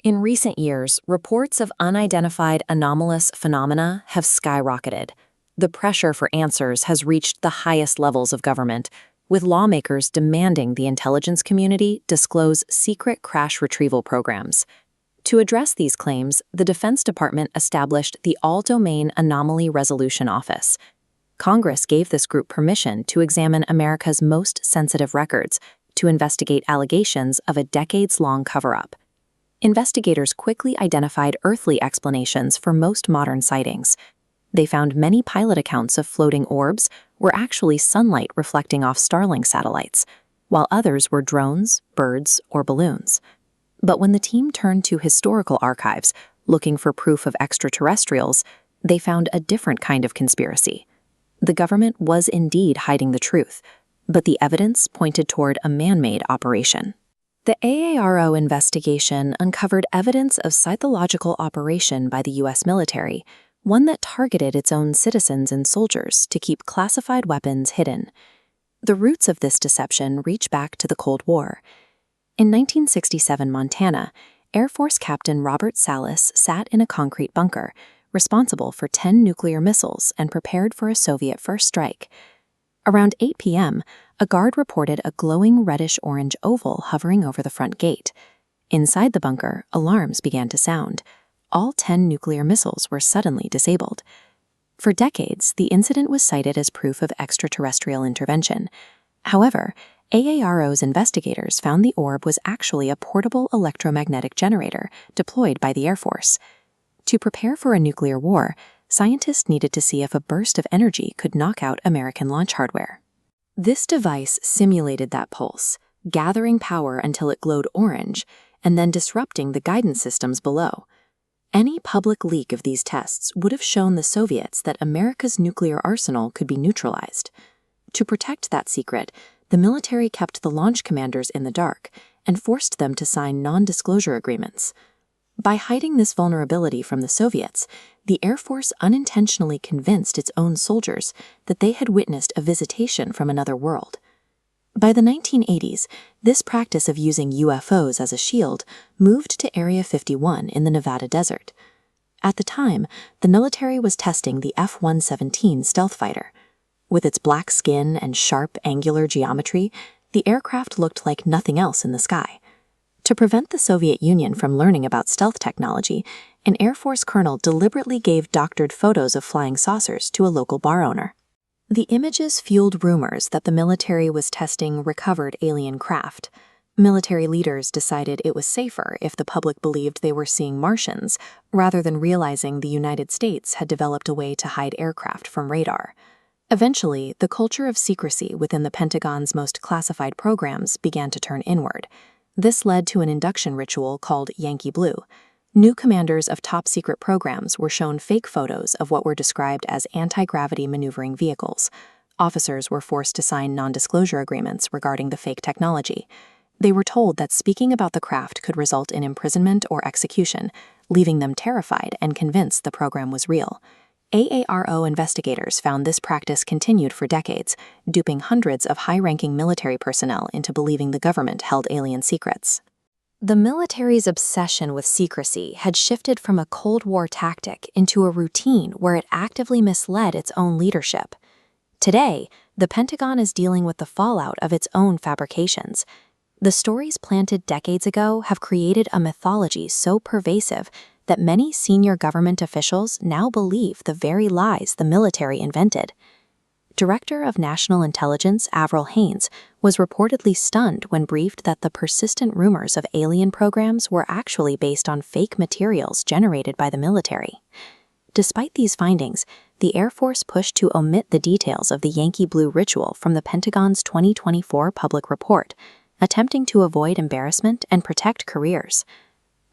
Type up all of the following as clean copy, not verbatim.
In recent years, reports of unidentified anomalous phenomena have skyrocketed. The pressure for answers has reached the highest levels of government, with lawmakers demanding the intelligence community disclose secret crash retrieval programs. To address these claims, the Defense Department established the All-Domain Anomaly Resolution Office. Congress gave this group permission to examine America's most sensitive records to investigate allegations of a decades-long cover-up. Investigators quickly identified earthly explanations for most modern sightings. They found many pilot accounts of floating orbs were actually sunlight reflecting off Starlink satellites, while others were drones, birds, or balloons. But when the team turned to historical archives, looking for proof of extraterrestrials, they found a different kind of conspiracy. The government was indeed hiding the truth, but the evidence pointed toward a man-made operation. The AARO investigation uncovered evidence of psychological operation by the U.S. military, one that targeted its own citizens and soldiers to keep classified weapons hidden. The roots of this deception reach back to the Cold War. In 1967 Montana, Air Force Captain Robert Salas sat in a concrete bunker, responsible for 10 nuclear missiles and prepared for a Soviet first strike. Around 8 p.m., a guard reported a glowing reddish-orange oval hovering over the front gate. Inside the bunker, alarms began to sound. All 10 nuclear missiles were suddenly disabled. For decades, the incident was cited as proof of extraterrestrial intervention. However, AARO's investigators found the orb was actually a portable electromagnetic generator deployed by the Air Force. To prepare for a nuclear war, scientists needed to see if a burst of energy could knock out American launch hardware. This device simulated that pulse, gathering power until it glowed orange, and then disrupting the guidance systems below. Any public leak of these tests would have shown the Soviets that America's nuclear arsenal could be neutralized. To protect that secret, the military kept the launch commanders in the dark and forced them to sign non-disclosure agreements. By hiding this vulnerability from the Soviets, the Air Force unintentionally convinced its own soldiers that they had witnessed a visitation from another world. By the 1980s, this practice of using UFOs as a shield moved to Area 51 in the Nevada desert. At the time, the military was testing the F-117 stealth fighter. With its black skin and sharp, angular geometry, the aircraft looked like nothing else in the sky. To prevent the Soviet Union from learning about stealth technology, an Air Force colonel deliberately gave doctored photos of flying saucers to a local bar owner. The images fueled rumors that the military was testing recovered alien craft. Military leaders decided it was safer if the public believed they were seeing Martians, rather than realizing the United States had developed a way to hide aircraft from radar. Eventually, the culture of secrecy within the Pentagon's most classified programs began to turn inward. This led to an induction ritual called Yankee Blue. New commanders of top-secret programs were shown fake photos of what were described as anti-gravity maneuvering vehicles. Officers were forced to sign non-disclosure agreements regarding the fake technology. They were told that speaking about the craft could result in imprisonment or execution, leaving them terrified and convinced the program was real. AARO investigators found this practice continued for decades, duping hundreds of high-ranking military personnel into believing the government held alien secrets. The military's obsession with secrecy had shifted from a Cold War tactic into a routine where it actively misled its own leadership. Today, the Pentagon is dealing with the fallout of its own fabrications. The stories planted decades ago have created a mythology so pervasive that many senior government officials now believe the very lies the military invented. Director of National Intelligence Avril Haines was reportedly stunned when briefed that the persistent rumors of alien programs were actually based on fake materials generated by the military. Despite these findings, the Air Force pushed to omit the details of the Yankee Blue ritual from the Pentagon's 2024 public report, attempting to avoid embarrassment and protect careers.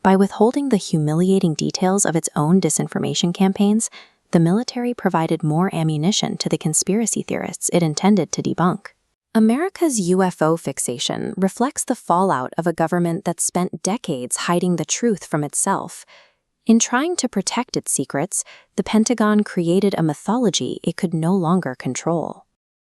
By withholding the humiliating details of its own disinformation campaigns, the military provided more ammunition to the conspiracy theorists it intended to debunk. America's UFO fixation reflects the fallout of a government that spent decades hiding the truth from itself. In trying to protect its secrets, the Pentagon created a mythology it could no longer control.